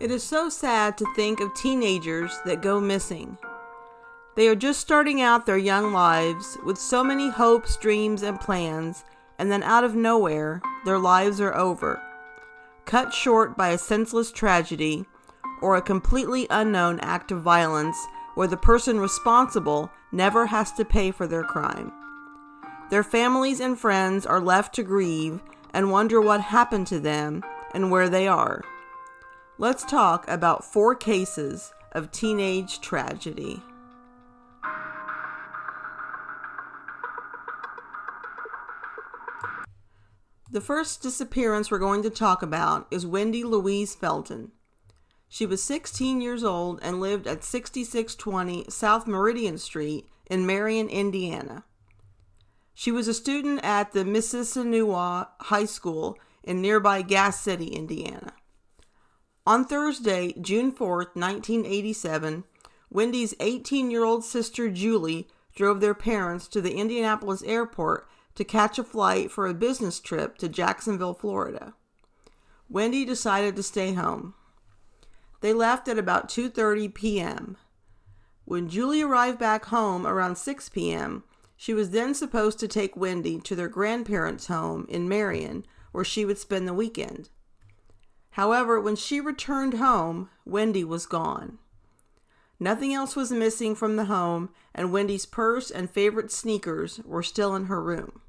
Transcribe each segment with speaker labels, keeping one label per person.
Speaker 1: It is so sad to think of teenagers that go missing. They are just starting out their young lives with so many hopes, dreams, and plans, and then out of nowhere, their lives are over, cut short by a senseless tragedy or a completely unknown act of violence where the person responsible never has to pay for their crime. Their families and friends are left to grieve and wonder what happened to them and where they are. Let's talk about 4 cases of teenage tragedy. The first disappearance we're going to talk about is Wendy Louise Felton. She was 16 years old and lived at 6620 South Meridian Street in Marion, Indiana. She was a student at the Mississinawa High School in nearby Gas City, Indiana. On Thursday, June 4th, 1987, Wendy's 18-year-old sister Julie drove their parents to the Indianapolis airport to catch a flight for a business trip to Jacksonville, Florida. Wendy decided to stay home. They left at about 2:30 p.m. When Julie arrived back home around 6 p.m., she was then supposed to take Wendy to their grandparents' home in Marion, where she would spend the weekend. However, when she returned home, Wendy was gone. Nothing else was missing from the home, and Wendy's purse and favorite sneakers were still in her room.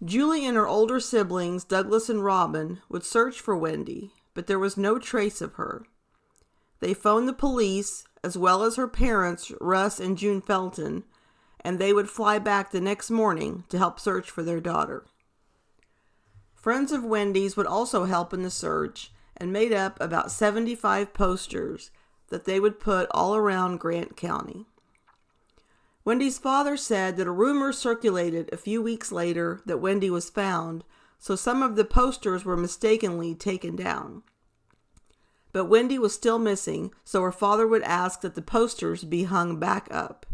Speaker 1: Julie and her older siblings, Douglas and Robin, would search for Wendy, but there was no trace of her. They phoned the police, as well as her parents, Russ and June Felton, and they would fly back the next morning to help search for their daughter. Friends of Wendy's would also help in the search and made up about 75 posters that they would put all around Grant County. Wendy's father said that a rumor circulated a few weeks later that Wendy was found, so some of the posters were mistakenly taken down. But Wendy was still missing, so her father would ask that the posters be hung back up.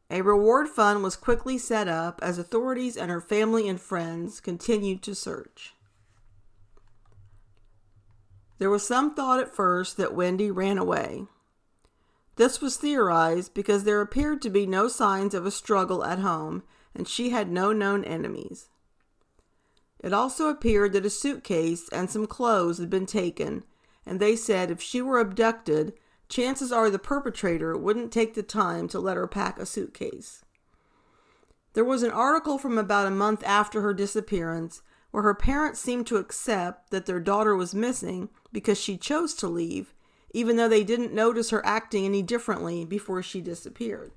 Speaker 1: A reward fund was quickly set up as authorities and her family and friends continued to search. There was some thought at first that Wendy ran away. This was theorized because there appeared to be no signs of a struggle at home and she had no known enemies. It also appeared that a suitcase and some clothes had been taken, and they said if she were abducted, chances are the perpetrator wouldn't take the time to let her pack a suitcase. There was an article from about a month after her disappearance where her parents seemed to accept that their daughter was missing because she chose to leave, even though they didn't notice her acting any differently before she disappeared.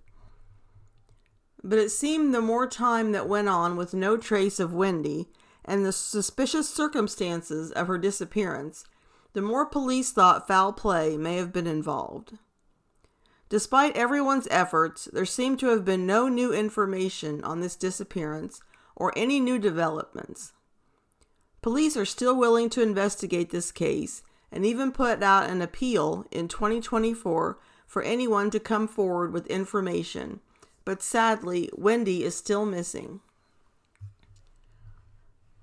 Speaker 1: But it seemed the more time that went on with no trace of Wendy and the suspicious circumstances of her disappearance, the more police thought foul play may have been involved. Despite everyone's efforts, there seemed to have been no new information on this disappearance or any new developments. Police are still willing to investigate this case and even put out an appeal in 2024 for anyone to come forward with information, but sadly, Wendy is still missing.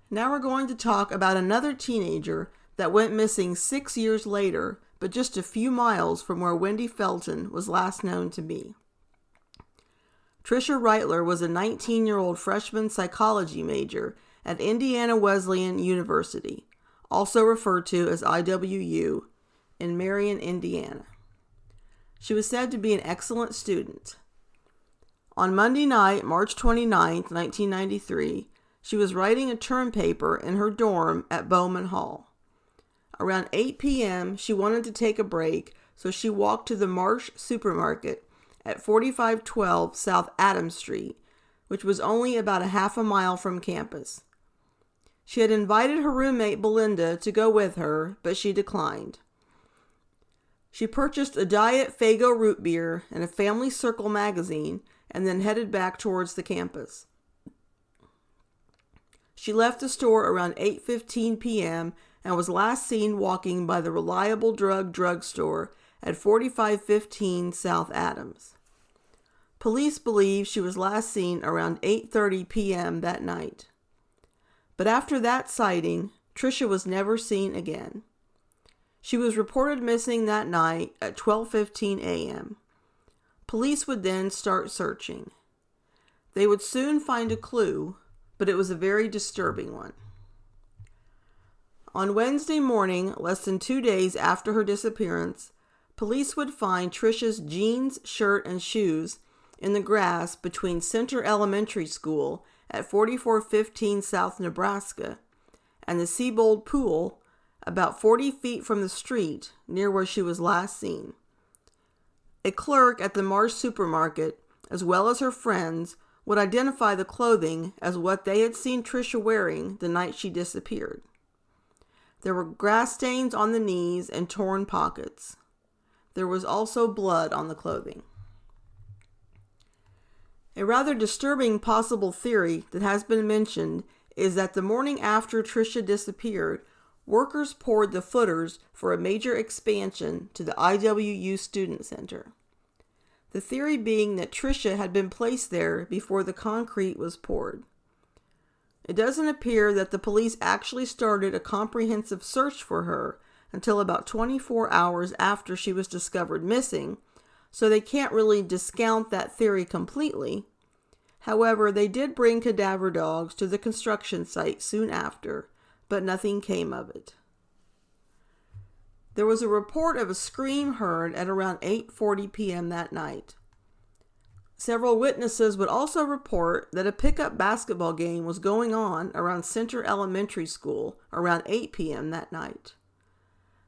Speaker 1: Now we're going to talk about another teenager that went missing 6 years later, but just a few miles from where Wendy Felton was last known to be. Tricia Reitler was a 19-year-old freshman psychology major at Indiana Wesleyan University, also referred to as IWU, in Marion, Indiana. She was said to be an excellent student. On Monday night, March 29, 1993, she was writing a term paper in her dorm at Bowman Hall. Around 8 p.m., she wanted to take a break, so she walked to the Marsh supermarket at 4512 South Adams Street, which was only about a half a mile from campus. She had invited her roommate Belinda to go with her, but she declined. She purchased a Diet Faygo root beer and a Family Circle magazine and then headed back towards the campus. She left the store around 8:15 p.m. and was last seen walking by the Reliable drugstore at 4515 South Adams. Police believe she was last seen around 8:30 p.m. that night. But after that sighting, Tricia was never seen again. She was reported missing that night at 12:15 a.m. Police would then start searching. They would soon find a clue, but it was a very disturbing one. On Wednesday morning, less than 2 days after her disappearance, police would find Tricia's jeans, shirt, and shoes in the grass between Center Elementary School at 4415 South Nebraska and the Seabold Pool about 40 feet from the street near where she was last seen. A clerk at the Marsh supermarket, as well as her friends, would identify the clothing as what they had seen Tricia wearing the night she disappeared. There were grass stains on the knees and torn pockets. There was also blood on the clothing. A rather disturbing possible theory that has been mentioned is that the morning after Tricia disappeared, workers poured the footers for a major expansion to the IWU Student Center. The theory being that Tricia had been placed there before the concrete was poured. It doesn't appear that the police actually started a comprehensive search for her until about 24 hours after she was discovered missing, so they can't really discount that theory completely. However, they did bring cadaver dogs to the construction site soon after, but nothing came of it. There was a report of a scream heard at around 8:40 p.m. that night. Several witnesses would also report that a pickup basketball game was going on around Center Elementary School around 8 p.m. that night.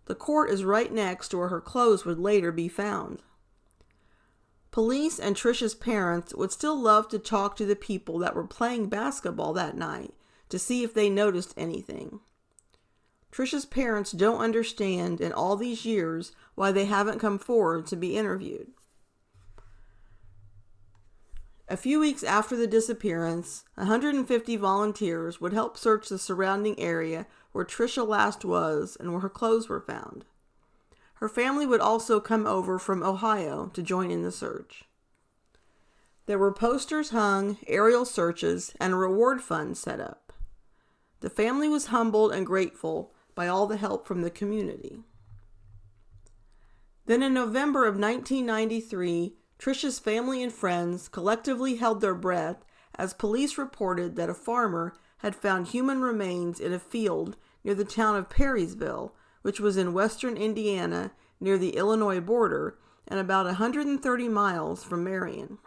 Speaker 1: The court is right next to where her clothes would later be found. Police and Tricia's parents would still love to talk to the people that were playing basketball that night to see if they noticed anything. Tricia's parents don't understand in all these years why they haven't come forward to be interviewed. A few weeks after the disappearance, 150 volunteers would help search the surrounding area where Tricia last was and where her clothes were found. Her family would also come over from Ohio to join in the search. There were posters hung, aerial searches, and a reward fund set up. The family was humbled and grateful by all the help from the community. Then in November of 1993, Tricia's family and friends collectively held their breath as police reported that a farmer had found human remains in a field near the town of Perrysville, which was in western Indiana near the Illinois border and about 130 miles from Marion.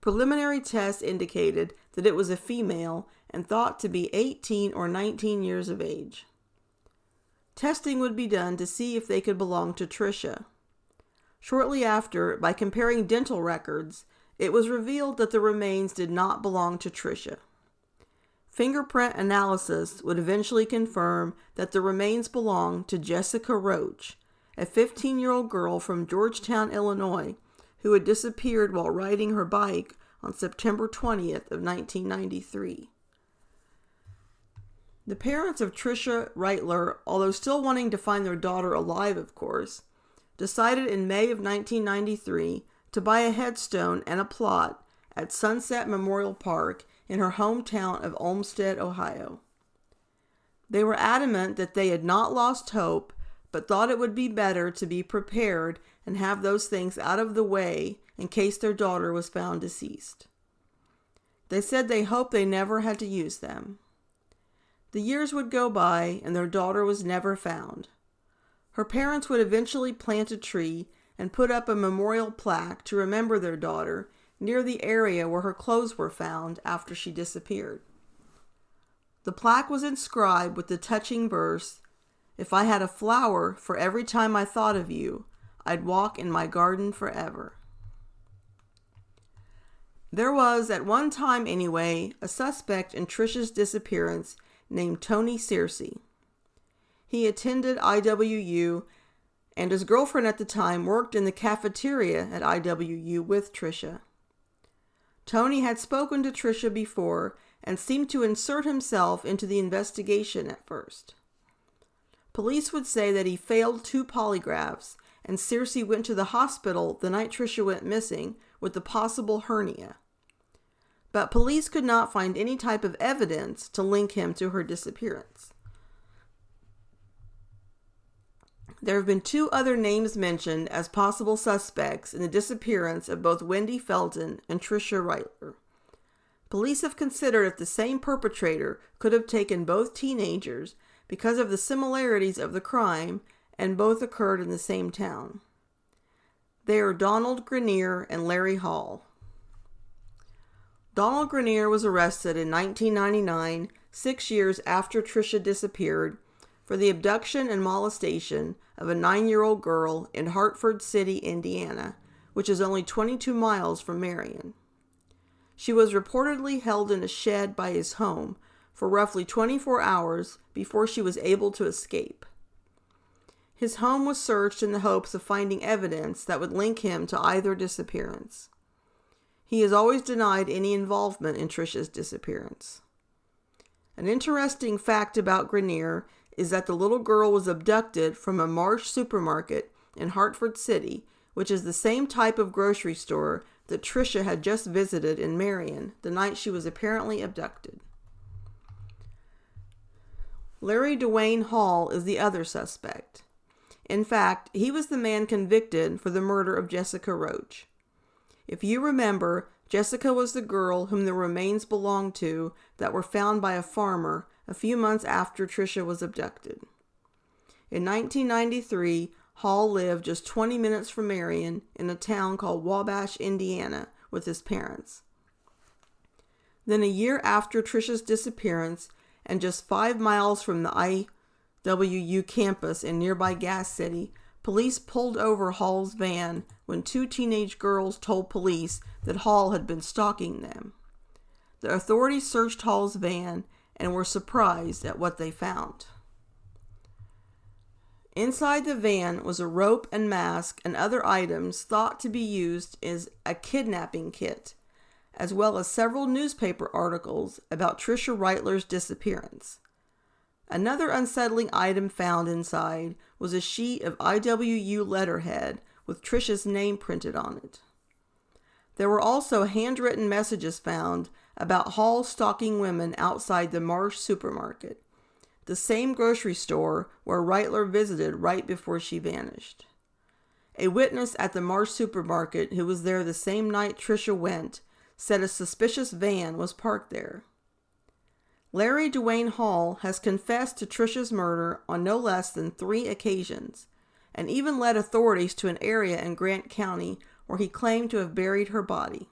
Speaker 1: Preliminary tests indicated that it was a female and thought to be 18 or 19 years of age. Testing would be done to see if they could belong to Tricia. Shortly after, by comparing dental records, it was revealed that the remains did not belong to Tricia. Fingerprint analysis would eventually confirm that the remains belonged to Jessica Roach, a 15-year-old girl from Georgetown, Illinois, who had disappeared while riding her bike on September 20th of 1993. The parents of Tricia Reitler, although still wanting to find their daughter alive, of course, decided in May of 1993 to buy a headstone and a plot at Sunset Memorial Park in her hometown of Olmsted, Ohio. They were adamant that they had not lost hope, but thought it would be better to be prepared and have those things out of the way in case their daughter was found deceased. They said they hoped they never had to use them. The years would go by and their daughter was never found. Her parents would eventually plant a tree and put up a memorial plaque to remember their daughter near the area where her clothes were found after she disappeared. The plaque was inscribed with the touching verse, "If I had a flower for every time I thought of you, I'd walk in my garden forever." There was, at one time anyway, a suspect in Tricia's disappearance named Tony Searcy. He attended IWU, and his girlfriend at the time worked in the cafeteria at IWU with Tricia. Tony had spoken to Tricia before and seemed to insert himself into the investigation at first. Police would say that he failed 2 polygraphs, and Searcy went to the hospital the night Tricia went missing with a possible hernia. But police could not find any type of evidence to link him to her disappearance. There have been 2 other names mentioned as possible suspects in the disappearance of both Wendy Felton and Tricia Reitler. Police have considered if the same perpetrator could have taken both teenagers because of the similarities of the crime, and both occurred in the same town. They are Donald Grenier and Larry Hall. Donald Grenier was arrested in 1999, 6 years after Tricia disappeared, for the abduction and molestation of a 9-year-old girl in Hartford City, Indiana, which is only 22 miles from Marion. She was reportedly held in a shed by his home for roughly 24 hours before she was able to escape. His home was searched in the hopes of finding evidence that would link him to either disappearance. He has always denied any involvement in Tricia's disappearance. An interesting fact about Grenier is that the little girl was abducted from a Marsh supermarket in Hartford City, which is the same type of grocery store that Tricia had just visited in Marion the night she was apparently abducted. Larry Dwayne Hall is the other suspect. In fact, he was the man convicted for the murder of Jessica Roach. If you remember, Jessica was the girl whom the remains belonged to that were found by a farmer a few months after Tricia was abducted. In 1993, Hall lived just 20 minutes from Marion in a town called Wabash, Indiana, with his parents. Then a year after Tricia's disappearance, and just 5 miles from the IWU campus in nearby Gas City, police pulled over Hall's van when 2 teenage girls told police that Hall had been stalking them. The authorities searched Hall's van and were surprised at what they found. Inside the van was a rope and mask and other items thought to be used as a kidnapping kit, as well as several newspaper articles about Tricia Reitler's disappearance. Another unsettling item found inside was a sheet of IWU letterhead with Tricia's name printed on it. There were also handwritten messages found about Hall stalking women outside the Marsh supermarket, the same grocery store where Reitler visited right before she vanished. A witness at the Marsh supermarket who was there the same night Tricia went said a suspicious van was parked there. Larry Dwayne Hall has confessed to Tricia's murder on no less than 3 occasions, and even led authorities to an area in Grant County where he claimed to have buried her body.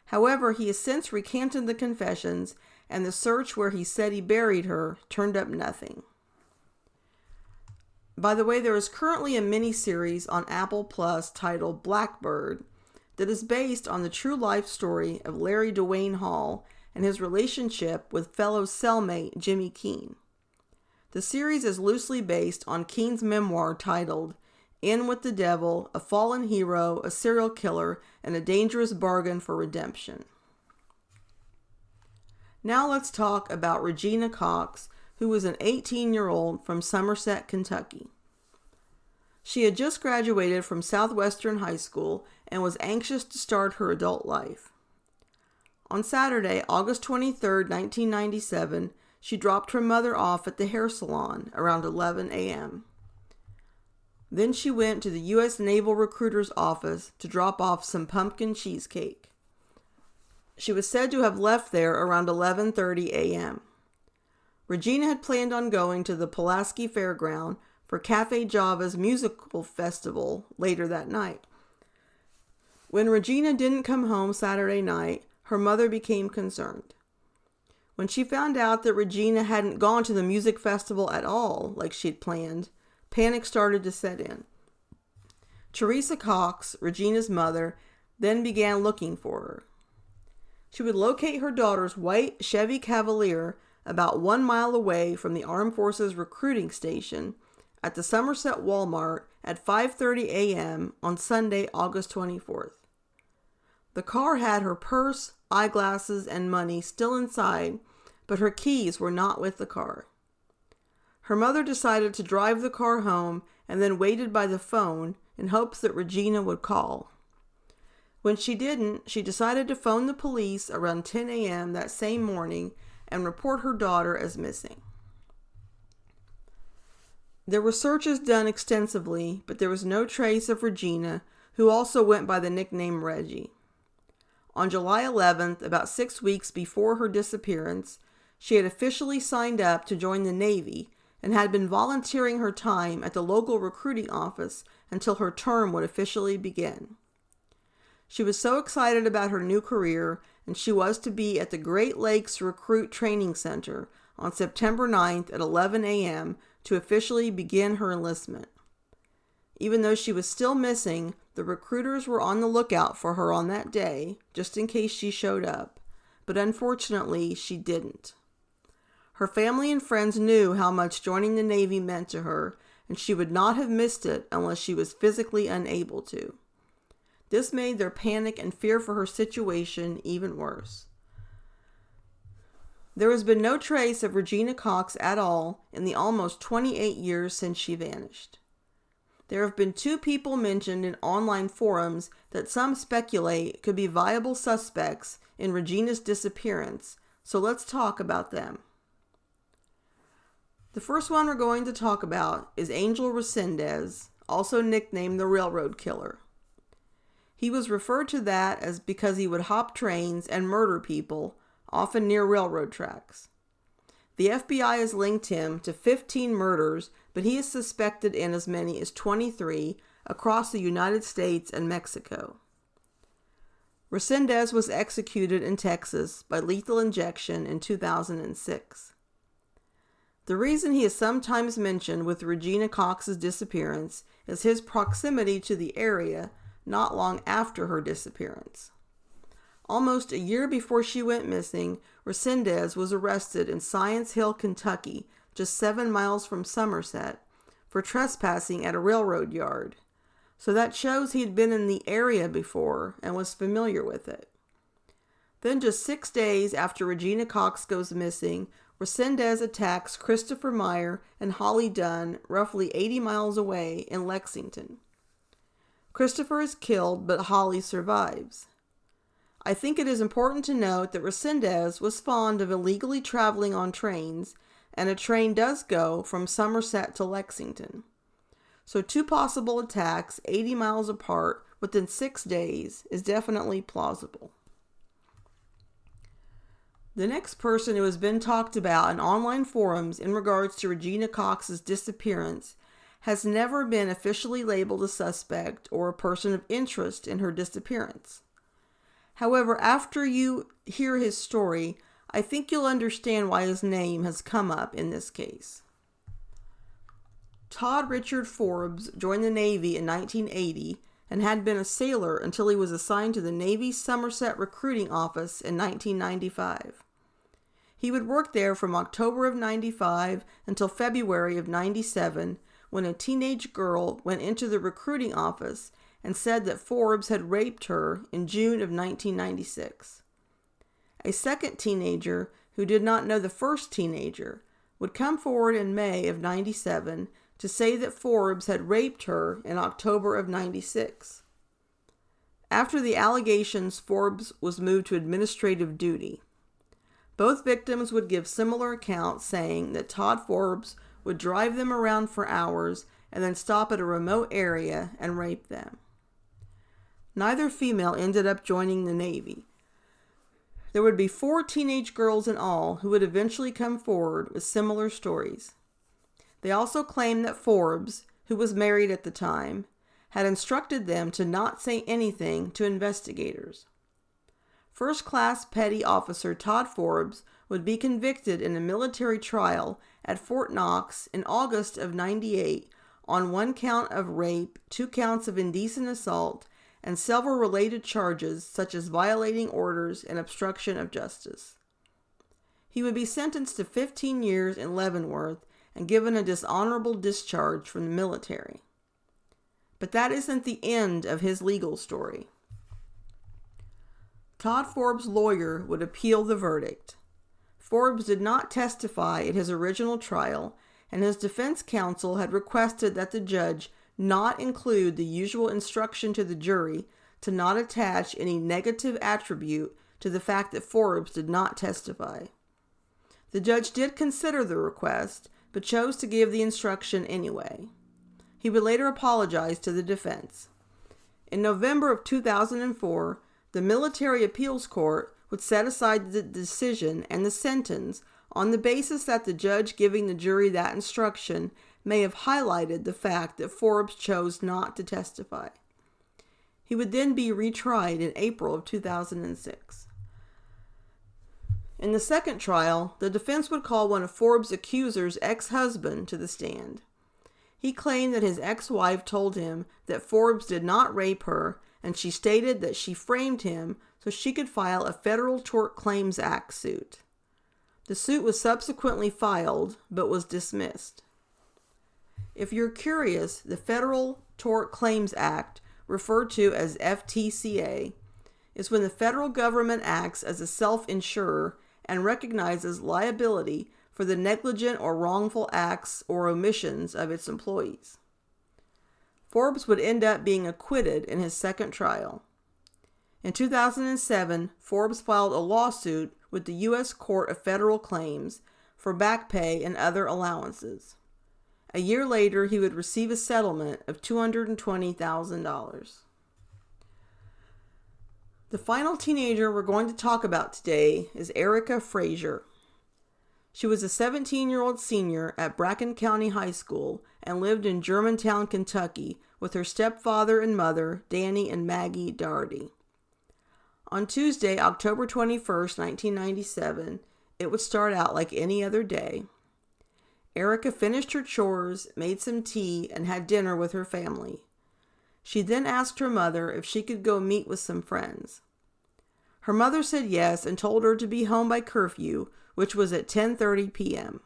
Speaker 1: However, he has since recanted the confessions, and the search where he said he buried her turned up nothing. By the way, there is currently a miniseries on Apple Plus titled Blackbird that is based on the true life story of Larry Dwayne Hall and his relationship with fellow cellmate Jimmy Keene. The series is loosely based on Keene's memoir titled In with the Devil, a Fallen Hero, a Serial Killer, and a Dangerous Bargain for Redemption. Now let's talk about Regina Cox, who was an 18-year-old from Somerset, Kentucky. She had just graduated from Southwestern High School and was anxious to start her adult life. On Saturday, August 23, 1997, she dropped her mother off at the hair salon around 11 a.m. Then she went to the U.S. Naval Recruiter's office to drop off some pumpkin cheesecake. She was said to have left there around 11:30 a.m. Regina had planned on going to the Pulaski Fairground for Cafe Java's musical festival later that night. When Regina didn't come home Saturday night, her mother became concerned. When she found out that Regina hadn't gone to the music festival at all, like she'd planned, panic started to set in. Teresa Cox, Regina's mother, then began looking for her. She would locate her daughter's white Chevy Cavalier about 1 mile away from the Armed Forces recruiting station at the Somerset Walmart at 5:30 a.m. on Sunday, August 24th. The car had her purse, eyeglasses, and money still inside, but her keys were not with the car. Her mother decided to drive the car home and then waited by the phone in hopes that Regina would call. When she didn't, she decided to phone the police around 10 a.m. that same morning and report her daughter as missing. There were searches done extensively, but there was no trace of Regina, who also went by the nickname Reggie. On July 11th, about 6 weeks before her disappearance, she had officially signed up to join the Navy and had been volunteering her time at the local recruiting office until her term would officially begin. She was so excited about her new career, and she was to be at the Great Lakes Recruit Training Center on September 9th at 11 a.m. to officially begin her enlistment. Even though she was still missing, the recruiters were on the lookout for her on that day, just in case she showed up, but unfortunately she didn't. Her family and friends knew how much joining the Navy meant to her, and she would not have missed it unless she was physically unable to. This made their panic and fear for her situation even worse. There has been no trace of Regina Cox at all in the almost 28 years since she vanished. There have been 2 people mentioned in online forums that some speculate could be viable suspects in Regina's disappearance, so let's talk about them. The first one we're going to talk about is Angel Resendez, also nicknamed the Railroad Killer. He was referred to that as because he would hop trains and murder people, often near railroad tracks. The FBI has linked him to 15 murders, but he is suspected in as many as 23 across the United States and Mexico. Resendez was executed in Texas by lethal injection in 2006. The reason he is sometimes mentioned with Regina Cox's disappearance is his proximity to the area not long after her disappearance. Almost a year before she went missing, Resendez was arrested in Science Hill, Kentucky, just 7 miles from Somerset, for trespassing at a railroad yard. So that shows he'd been in the area before and was familiar with it. Then just 6 days after Regina Cox goes missing, Resendez attacks Christopher Meyer and Holly Dunn roughly 80 miles away in Lexington. Christopher is killed, but Holly survives. I think it is important to note that Resendez was fond of illegally traveling on trains, and a train does go from Somerset to Lexington. So 2 possible attacks 80 miles apart within 6 days is definitely plausible. The next person who has been talked about in online forums in regards to Regina Cox's disappearance has never been officially labeled a suspect or a person of interest in her disappearance. However, after you hear his story, I think you'll understand why his name has come up in this case. Todd Richard Forbes joined the Navy in 1980 and had been a sailor until he was assigned to the Navy's Somerset recruiting office in 1995. He would work there from October of 95 until February of 97, when a teenage girl went into the recruiting office and said that Forbes had raped her in June of 1996. A second teenager, who did not know the first teenager, would come forward in May of 97 to say that Forbes had raped her in October of 96. After the allegations, Forbes was moved to administrative duty. Both victims would give similar accounts, saying that Todd Forbes would drive them around for hours and then stop at a remote area and rape them. Neither female ended up joining the Navy. There would be 4 teenage girls in all who would eventually come forward with similar stories. They also claimed that Forbes, who was married at the time, had instructed them to not say anything to investigators. First Class Petty Officer Todd Forbes would be convicted in a military trial at Fort Knox in August of 98 on 1 count of rape, 2 counts of indecent assault, and several related charges such as violating orders and obstruction of justice. He would be sentenced to 15 years in Leavenworth and given a dishonorable discharge from the military. But that isn't the end of his legal story. Todd Forbes' lawyer would appeal the verdict. Forbes did not testify at his original trial, and his defense counsel had requested that the judge not include the usual instruction to the jury to not attach any negative attribute to the fact that Forbes did not testify. The judge did consider the request, but chose to give the instruction anyway. He would later apologize to the defense. In November of 2004, the Military Appeals Court would set aside the decision and the sentence on the basis that the judge giving the jury that instruction may have highlighted the fact that Forbes chose not to testify. He would then be retried in April of 2006. In the second trial, the defense would call one of Forbes' accuser's ex-husband to the stand. He claimed that his ex-wife told him that Forbes did not rape her, and she stated that she framed him so she could file a Federal Tort Claims Act suit. The suit was subsequently filed, but was dismissed. If you're curious, the Federal Tort Claims Act, referred to as FTCA, is when the federal government acts as a self-insurer and recognizes liability for the negligent or wrongful acts or omissions of its employees. Forbes would end up being acquitted in his second trial. In 2007, Forbes filed a lawsuit with the U.S. Court of Federal Claims for back pay and other allowances. A year later, he would receive a settlement of $220,000. The final teenager we're going to talk about today is Erica Fraysure. She was a 17-year-old senior at Bracken County High School and lived in Germantown, Kentucky with her stepfather and mother, Danny and Maggie Doherty. On Tuesday, October 21st, 1997, it would start out like any other day. Erica finished her chores, made some tea, and had dinner with her family. She then asked her mother if she could go meet with some friends. Her mother said yes and told her to be home by curfew, which was at 10:30 p.m.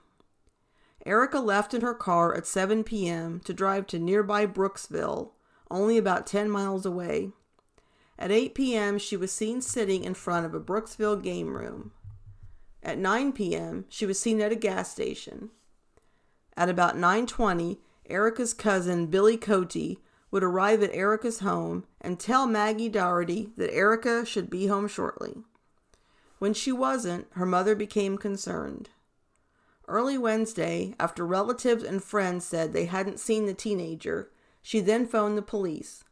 Speaker 1: Erica left in her car at 7 p.m. to drive to nearby Brooksville, only about 10 miles away. At 8 p.m., she was seen sitting in front of a Brooksville game room. At 9 p.m., she was seen at a gas station. At about 9:20, Erica's cousin, Billy Cote, would arrive at Erica's home and tell Maggie Doherty that Erica should be home shortly. When she wasn't, her mother became concerned. Early Wednesday, after relatives and friends said they hadn't seen the teenager, she then phoned the police.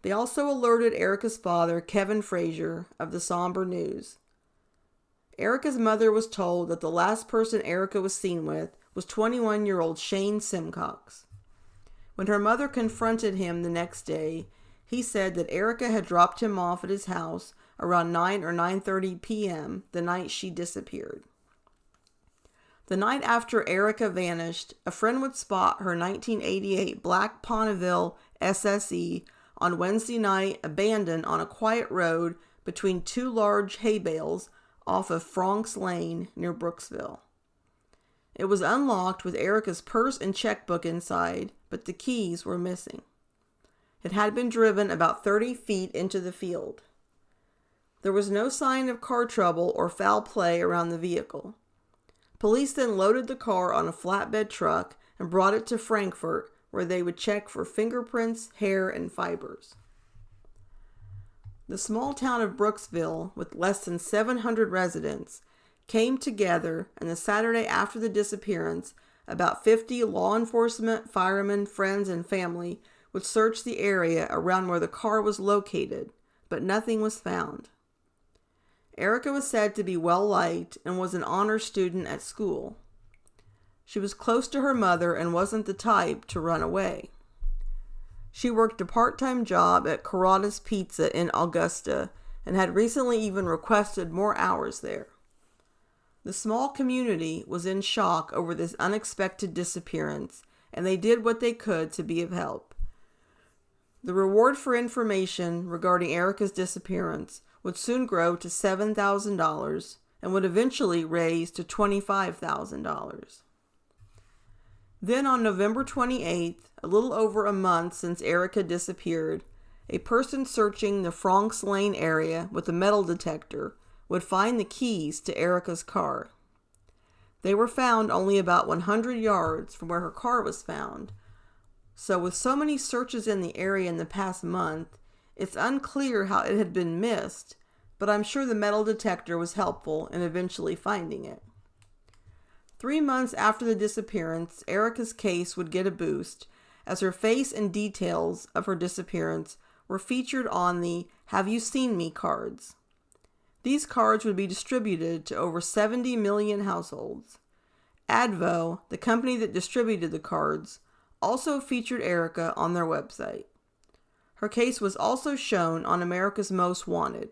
Speaker 1: They also alerted Erica's father, Kevin Fraysure, of the somber news. Erica's mother was told that the last person Erica was seen with was 21-year-old Shane Simcox. When her mother confronted him the next day, he said that Erica had dropped him off at his house around 9 or 9:30 p.m. the night she disappeared. The night after Erica vanished, a friend would spot her 1988 black Bonneville SSE on Wednesday night abandoned on a quiet road between two large hay bales off of Franks Lane near Brooksville. It was unlocked with Erica's purse and checkbook inside, but the keys were missing. It had been driven about 30 feet into the field. There was no sign of car trouble or foul play around the vehicle. Police then loaded the car on a flatbed truck and brought it to Frankfort, where they would check for fingerprints, hair, and fibers. The small town of Brooksville, with less than 700 residents, came together, and the Saturday after the disappearance, about 50 law enforcement, firemen, friends, and family would search the area around where the car was located, but nothing was found. Erica was said to be well-liked and was an honor student at school. She was close to her mother and wasn't the type to run away. She worked a part-time job at Carrada's Pizza in Augusta and had recently even requested more hours there. The small community was in shock over this unexpected disappearance, and they did what they could to be of help. The reward for information regarding Erica's disappearance would soon grow to $7,000 and would eventually raise to $25,000. Then on November 28th, a little over a month since Erica disappeared, a person searching the Franks Lane area with a metal detector would find the keys to Erica's car. They were found only about 100 yards from where her car was found. So with so many searches in the area in the past month, it's unclear how it had been missed, but I'm sure the metal detector was helpful in eventually finding it. 3 months after the disappearance, Erica's case would get a boost, as her face and details of her disappearance were featured on the "Have You Seen Me" cards. These cards would be distributed to over 70 million households. Advo, the company that distributed the cards, also featured Erica on their website. Her case was also shown on America's Most Wanted.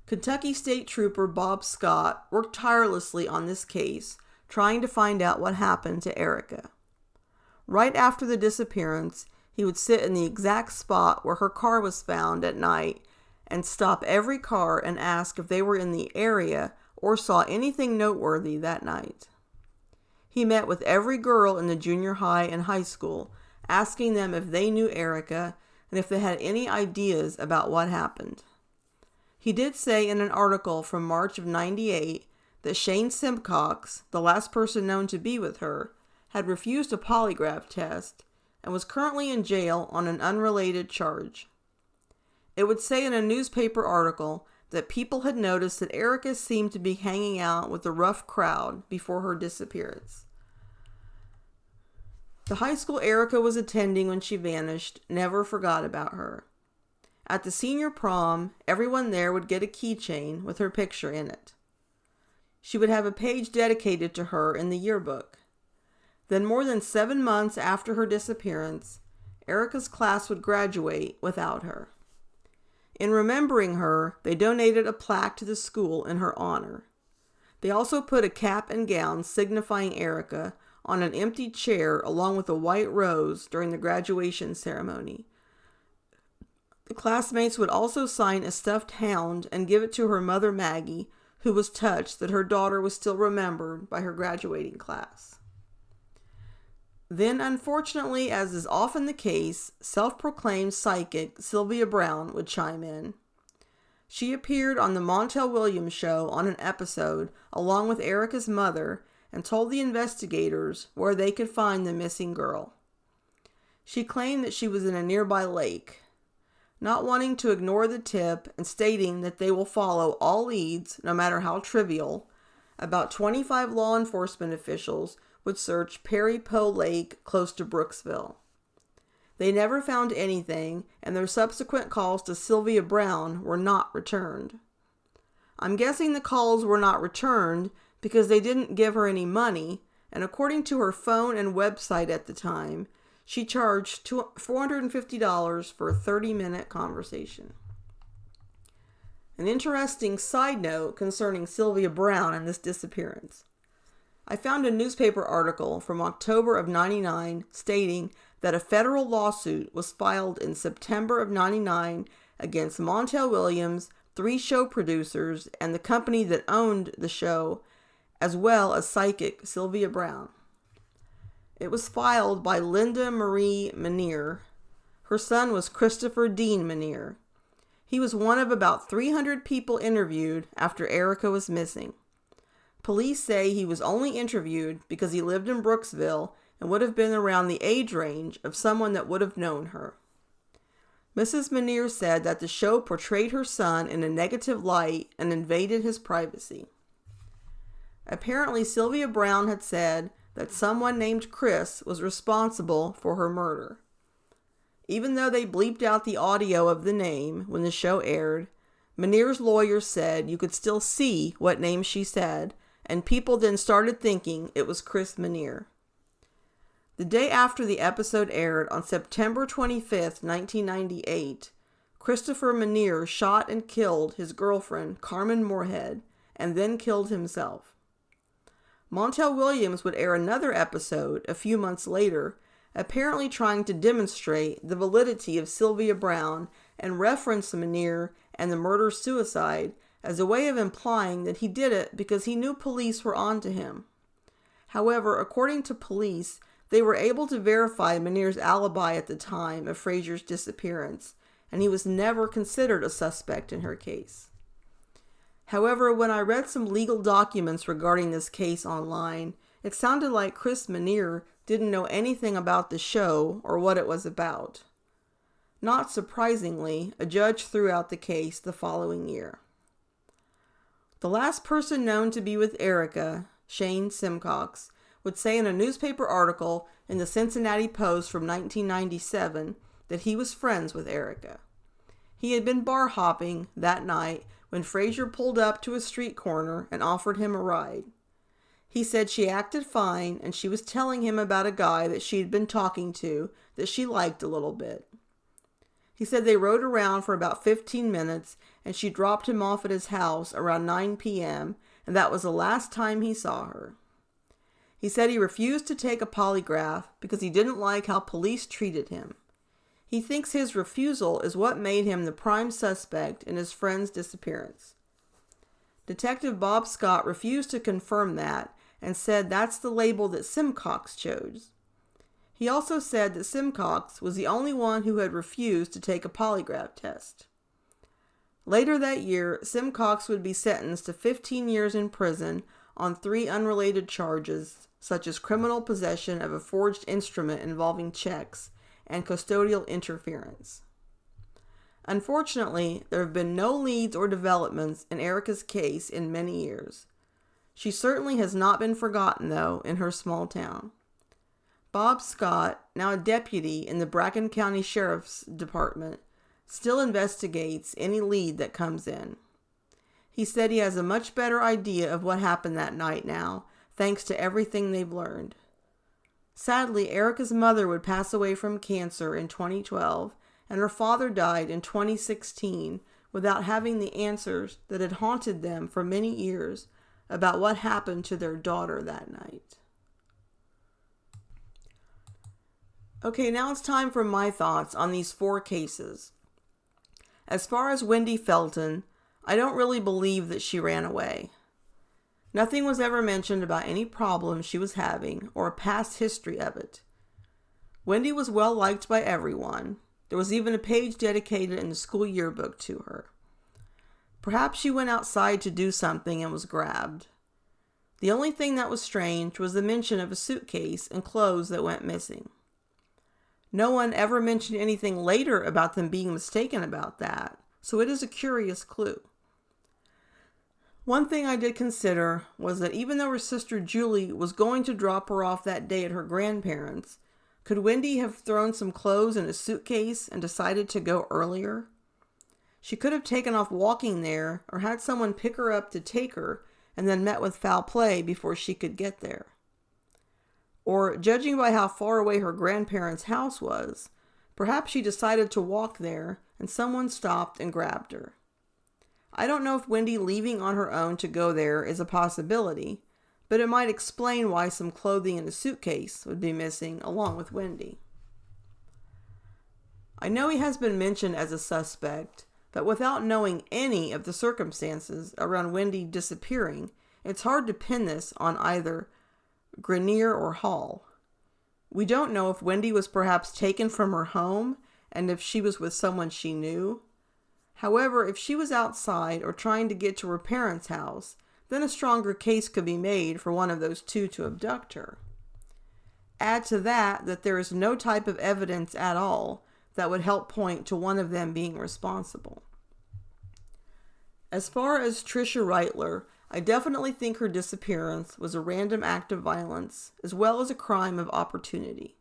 Speaker 1: Kentucky State Trooper Bob Scott worked tirelessly on this case, trying to find out what happened to Erica. Right after the disappearance, he would sit in the exact spot where her car was found at night and stop every car and ask if they were in the area or saw anything noteworthy that night. He met with every girl in the junior high and high school, asking them if they knew Erica and if they had any ideas about what happened. He did say in an article from March of '98 that Shane Simcox, the last person known to be with her, had refused a polygraph test and was currently in jail on an unrelated charge. It would say in a newspaper article that people had noticed that Erica seemed to be hanging out with a rough crowd before her disappearance. The high school Erica was attending when she vanished never forgot about her. At the senior prom, everyone there would get a keychain with her picture in it. She would have a page dedicated to her in the yearbook. Then, more than 7 months after her disappearance, Erica's class would graduate without her. In remembering her, they donated a plaque to the school in her honor. They also put a cap and gown signifying Erica on an empty chair along with a white rose during the graduation ceremony. The classmates would also sign a stuffed hound and give it to her mother Maggie, who was touched that her daughter was still remembered by her graduating class. Then, unfortunately, as is often the case, self-proclaimed psychic Sylvia Browne would chime in. She appeared on the Montel Williams show on an episode along with Erica's mother and told the investigators where they could find the missing girl. She claimed that she was in a nearby lake. Not wanting to ignore the tip and stating that they will follow all leads, no matter how trivial, about 25 law enforcement officials would search Perry Poe Lake close to Brooksville. They never found anything, and their subsequent calls to Sylvia Browne were not returned. I'm guessing the calls were not returned because they didn't give her any money, and according to her phone and website at the time, she charged $450 for a 30-minute conversation. An interesting side note concerning Sylvia Browne and this disappearance. I found a newspaper article from October of '99 stating that a federal lawsuit was filed in September of '99 against Montel Williams, 3 show producers, and the company that owned the show, as well as psychic Sylvia Browne. It was filed by Linda Marie Manier. Her son was Christopher Dean Manier. He was one of about 300 people interviewed after Erica was missing. Police say he was only interviewed because he lived in Brooksville and would have been around the age range of someone that would have known her. Mrs. Manier said that the show portrayed her son in a negative light and invaded his privacy. Apparently, Sylvia Browne had said that someone named Chris was responsible for her murder. Even though they bleeped out the audio of the name when the show aired, Manier's lawyer said you could still see what name she said, and people then started thinking it was Chris Manier. The day after the episode aired on September 25th, 1998, Christopher Manier shot and killed his girlfriend, Carmen Moorhead, and then killed himself. Montel Williams would air another episode a few months later, apparently trying to demonstrate the validity of Sylvia Browne and reference Manier and the murder-suicide as a way of implying that he did it because he knew police were onto him. However, according to police, they were able to verify Manier's alibi at the time of Fraysure's disappearance, and he was never considered a suspect in her case. However, when I read some legal documents regarding this case online, it sounded like Chris Manier didn't know anything about the show or what it was about. Not surprisingly, a judge threw out the case the following year. The last person known to be with Erica, Shane Simcox, would say in a newspaper article in the Cincinnati Post from 1997 that he was friends with Erica. He had been bar hopping that night when Fraysure pulled up to a street corner and offered him a ride. He said she acted fine and she was telling him about a guy that she had been talking to that she liked a little bit. He said they rode around for about 15 minutes and she dropped him off at his house around 9 p.m. and that was the last time he saw her. He said he refused to take a polygraph because he didn't like how police treated him. He thinks his refusal is what made him the prime suspect in his friend's disappearance. Detective Bob Scott refused to confirm that and said that's the label that Simcox chose. He also said that Simcox was the only one who had refused to take a polygraph test. Later that year, Simcox would be sentenced to 15 years in prison on 3 unrelated charges, such as criminal possession of a forged instrument involving checks and custodial interference. Unfortunately, there have been no leads or developments in Erica's case in many years. She certainly has not been forgotten, though, in her small town. Bob Scott, now a deputy in the Bracken County Sheriff's Department, still investigates any lead that comes in. He said he has a much better idea of what happened that night now, thanks to everything they've learned. Sadly, Erica's mother would pass away from cancer in 2012, and her father died in 2016 without having the answers that had haunted them for many years about what happened to their daughter that night. Okay, now it's time for my thoughts on these 4 cases. As far as Wendy Felton, I don't really believe that she ran away. Nothing was ever mentioned about any problems she was having or a past history of it. Wendy was well liked by everyone. There was even a page dedicated in the school yearbook to her. Perhaps she went outside to do something and was grabbed. The only thing that was strange was the mention of a suitcase and clothes that went missing. No one ever mentioned anything later about them being mistaken about that, so it is a curious clue. One thing I did consider was that even though her sister Julie was going to drop her off that day at her grandparents', could Wendy have thrown some clothes in a suitcase and decided to go earlier? She could have taken off walking there or had someone pick her up to take her and then met with foul play before she could get there. Or, judging by how far away her grandparents' house was, perhaps she decided to walk there and someone stopped and grabbed her. I don't know if Wendy leaving on her own to go there is a possibility, but it might explain why some clothing in a suitcase would be missing along with Wendy. I know he has been mentioned as a suspect, but without knowing any of the circumstances around Wendy disappearing, it's hard to pin this on either Grenier or Hall. We don't know if Wendy was perhaps taken from her home and if she was with someone she knew. However, if she was outside or trying to get to her parents' house, then a stronger case could be made for one of those 2 to abduct her. Add to that there is no type of evidence at all that would help point to one of them being responsible. As far as Tricia Reitler, I definitely think her disappearance was a random act of violence, as well as a crime of opportunity.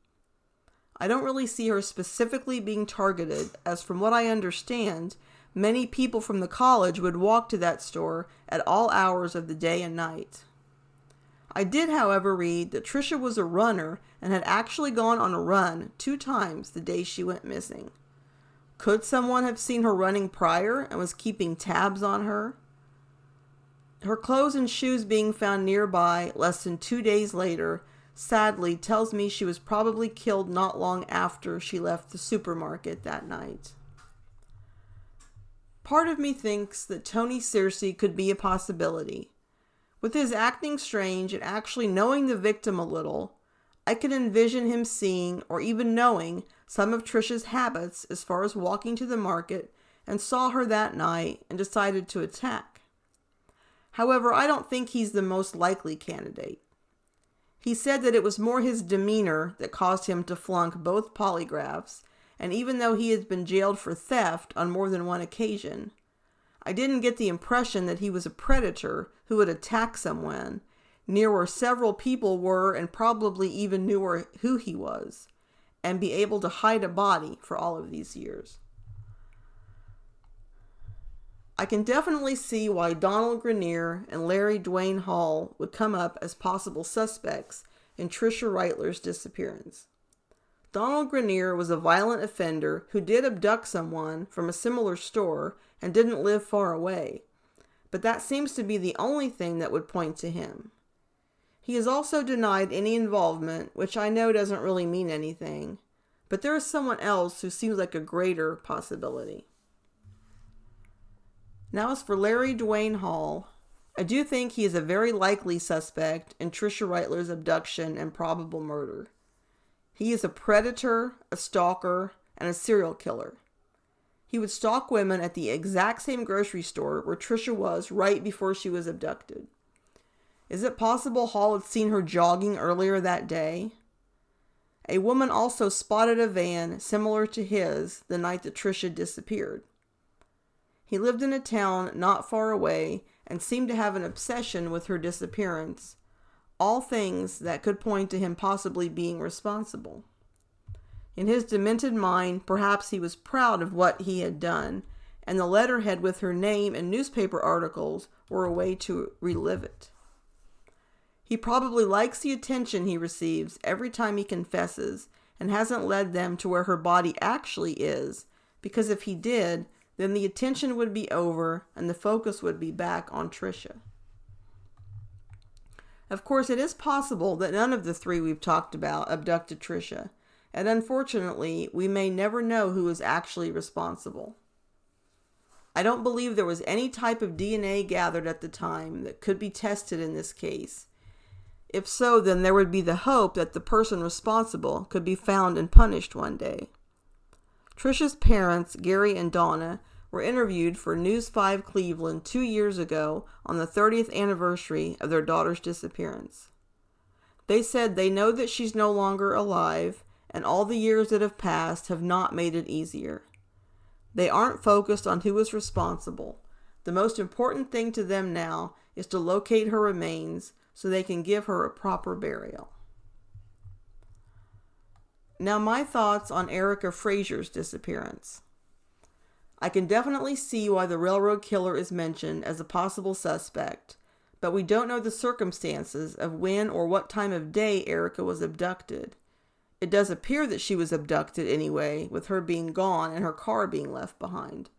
Speaker 1: I don't really see her specifically being targeted, as from what I understand, many people from the college would walk to that store at all hours of the day and night. I did, however, read that Tricia was a runner and had actually gone on a run 2 times the day she went missing. Could someone have seen her running prior and was keeping tabs on her? Her clothes and shoes being found nearby less than 2 days later sadly tells me she was probably killed not long after she left the supermarket that night. Part of me thinks that Tony Searcy could be a possibility. With his acting strange and actually knowing the victim a little, I can envision him seeing or even knowing some of Tricia's habits as far as walking to the market and saw her that night and decided to attack. However, I don't think he's the most likely candidate. He said that it was more his demeanor that caused him to flunk both polygraphs, and even though he has been jailed for theft on more than one occasion, I didn't get the impression that he was a predator who would attack someone near where several people were and probably even knew who he was, and be able to hide a body for all of these years. I can definitely see why Donald Grenier and Larry Dwayne Hall would come up as possible suspects in Tricia Reitler's disappearance. Donald Grenier was a violent offender who did abduct someone from a similar store and didn't live far away, but that seems to be the only thing that would point to him. He has also denied any involvement, which I know doesn't really mean anything, but there is someone else who seems like a greater possibility. Now as for Larry Dwayne Hall, I do think he is a very likely suspect in Tricia Reitler's abduction and probable murder. He is a predator, a stalker, and a serial killer. He would stalk women at the exact same grocery store where Tricia was right before she was abducted. Is it possible Hall had seen her jogging earlier that day? A woman also spotted a van similar to his the night that Tricia disappeared. He lived in a town not far away and seemed to have an obsession with her disappearance, all things that could point to him possibly being responsible. In his demented mind, perhaps he was proud of what he had done, and the letterhead with her name and newspaper articles were a way to relive it. He probably likes the attention he receives every time he confesses and hasn't led them to where her body actually is, because if he did, then the attention would be over and the focus would be back on Tricia. Of course, it is possible that none of the three we've talked about abducted Tricia, and unfortunately, we may never know who is actually responsible. I don't believe there was any type of DNA gathered at the time that could be tested in this case. If so, then there would be the hope that the person responsible could be found and punished one day. Tricia's parents, Gary and Donna, were interviewed for News 5 Cleveland 2 years ago on the 30th anniversary of their daughter's disappearance. They said they know that she's no longer alive, and all the years that have passed have not made it easier. They aren't focused on who is responsible. The most important thing to them now is to locate her remains so they can give her a proper burial. Now my thoughts on Erica Fraysure's disappearance. I can definitely see why the railroad killer is mentioned as a possible suspect, but we don't know the circumstances of when or what time of day Erica was abducted. It does appear that she was abducted anyway, with her being gone and her car being left behind.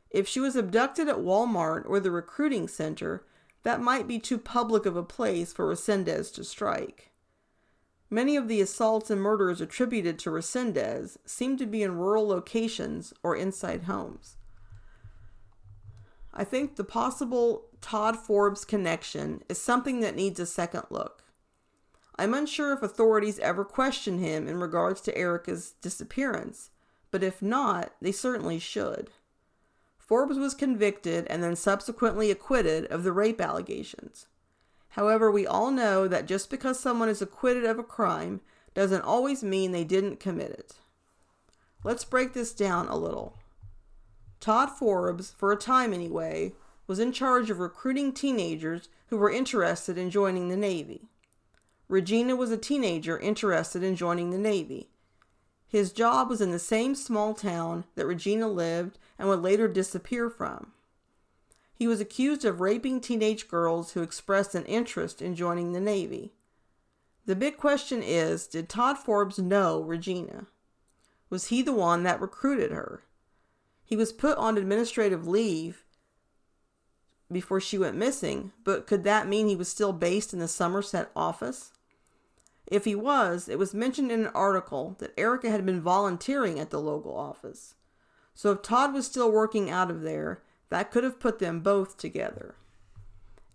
Speaker 1: If she was abducted at Walmart or the recruiting center, that might be too public of a place for Resendez to strike. Many of the assaults and murders attributed to Resendez seem to be in rural locations or inside homes. I think the possible Todd Forbes connection is something that needs a second look. I'm unsure if authorities ever questioned him in regards to Erica's disappearance, but if not, they certainly should. Forbes was convicted and then subsequently acquitted of the rape allegations. However, we all know that just because someone is acquitted of a crime doesn't always mean they didn't commit it. Let's break this down a little. Todd Forbes, for a time anyway, was in charge of recruiting teenagers who were interested in joining the Navy. Regina was a teenager interested in joining the Navy. His job was in the same small town that Regina lived and would later disappear from. He was accused of raping teenage girls who expressed an interest in joining the Navy. The big question is, did Todd Forbes know Regina? Was he the one that recruited her? He was put on administrative leave before she went missing, but could that mean he was still based in the Somerset office? If he was, it was mentioned in an article that Erica had been volunteering at the local office. So if Todd was still working out of there, that could have put them both together.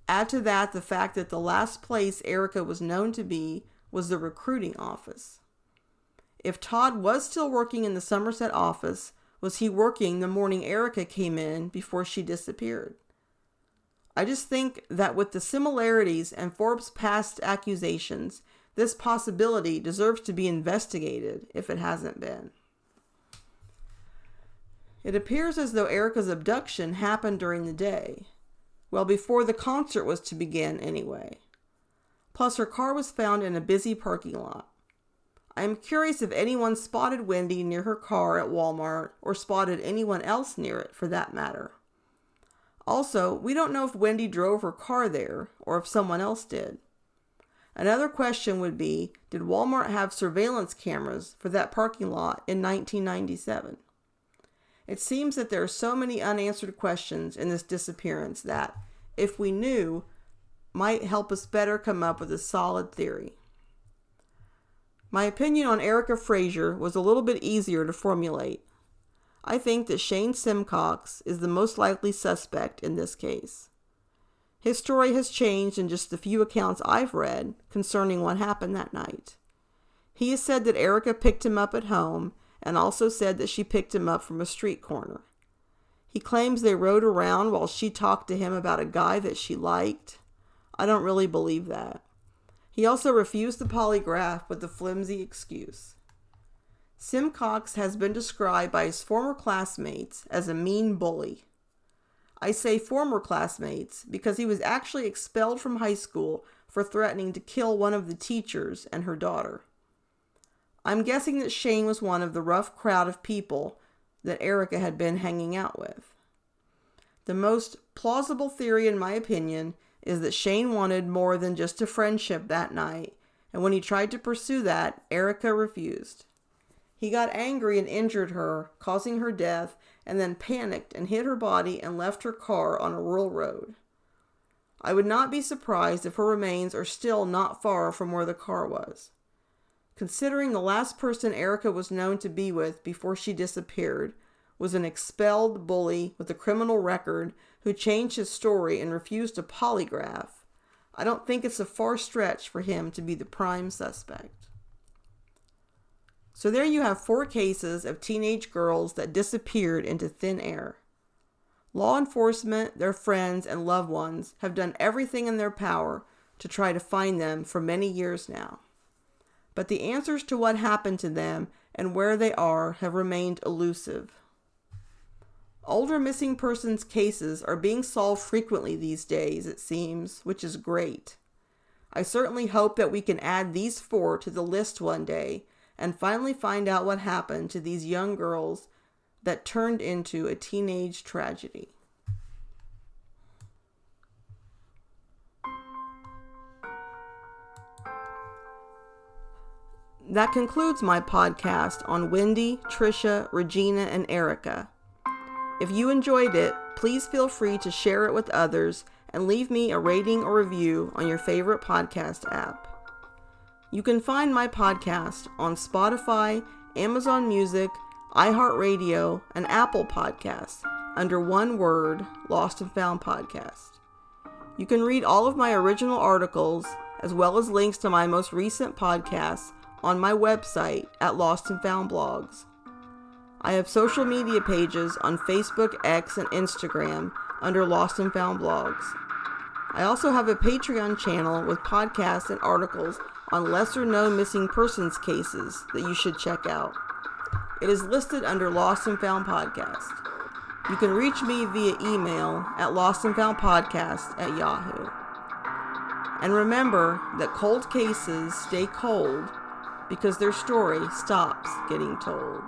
Speaker 1: Add to that the fact that the last place Erica was known to be was the recruiting office. If Todd was still working in the Somerset office, was he working the morning Erica came in before she disappeared? I just think that with the similarities and Forbes' past accusations, this possibility deserves to be investigated if it hasn't been. It appears as though Erica's abduction happened during the day. Well, before the concert was to begin anyway. Plus, her car was found in a busy parking lot. I am curious if anyone spotted Wendy near her car at Walmart or spotted anyone else near it for that matter. Also, we don't know if Wendy drove her car there or if someone else did. Another question would be, did Walmart have surveillance cameras for that parking lot in 1997? It seems that there are so many unanswered questions in this disappearance that, if we knew, might help us better come up with a solid theory. My opinion on Erica Fraysure was a little bit easier to formulate. I think that Shane Simcox is the most likely suspect in this case. His story has changed in just the few accounts I've read concerning what happened that night. He has said that Erica picked him up at home and also said that she picked him up from a street corner. He claims they rode around while she talked to him about a guy that she liked. I don't really believe that. He also refused the polygraph with the flimsy excuse. Simcox has been described by his former classmates as a mean bully. I say former classmates because he was actually expelled from high school for threatening to kill one of the teachers and her daughter. I'm guessing that Shane was one of the rough crowd of people that Erica had been hanging out with. The most plausible theory, in my opinion, is that Shane wanted more than just a friendship that night, and when he tried to pursue that, Erica refused. He got angry and injured her, causing her death, and then panicked and hit her body and left her car on a rural road. I would not be surprised if her remains are still not far from where the car was. Considering the last person Erica was known to be with before she disappeared was an expelled bully with a criminal record who changed his story and refused a polygraph, I don't think it's a far stretch for him to be the prime suspect. So there you have 4 cases of teenage girls that disappeared into thin air. Law enforcement, their friends, and loved ones have done everything in their power to try to find them for many years now. But the answers to what happened to them and where they are have remained elusive. Older missing persons cases are being solved frequently these days, it seems, which is great. I certainly hope that we can add these 4 to the list one day and finally find out what happened to these young girls that turned into a teenage tragedy. That concludes my podcast on Wendy, Tricia, Regina, and Erica. If you enjoyed it, please feel free to share it with others and leave me a rating or review on your favorite podcast app. You can find my podcast on Spotify, Amazon Music, iHeartRadio, and Apple Podcasts under one word, Lost and Found Podcast. You can read all of my original articles as well as links to my most recent podcasts on my website at Lost and Found Blogs. I have social media pages on Facebook, X, and Instagram under Lost and Found Blogs. I also have a Patreon channel with podcasts and articles on lesser-known missing persons cases that you should check out. It is listed under Lost and Found Podcast. You can reach me via email at lostandfoundpodcast@yahoo. And remember that cold cases stay cold because their story stops getting told.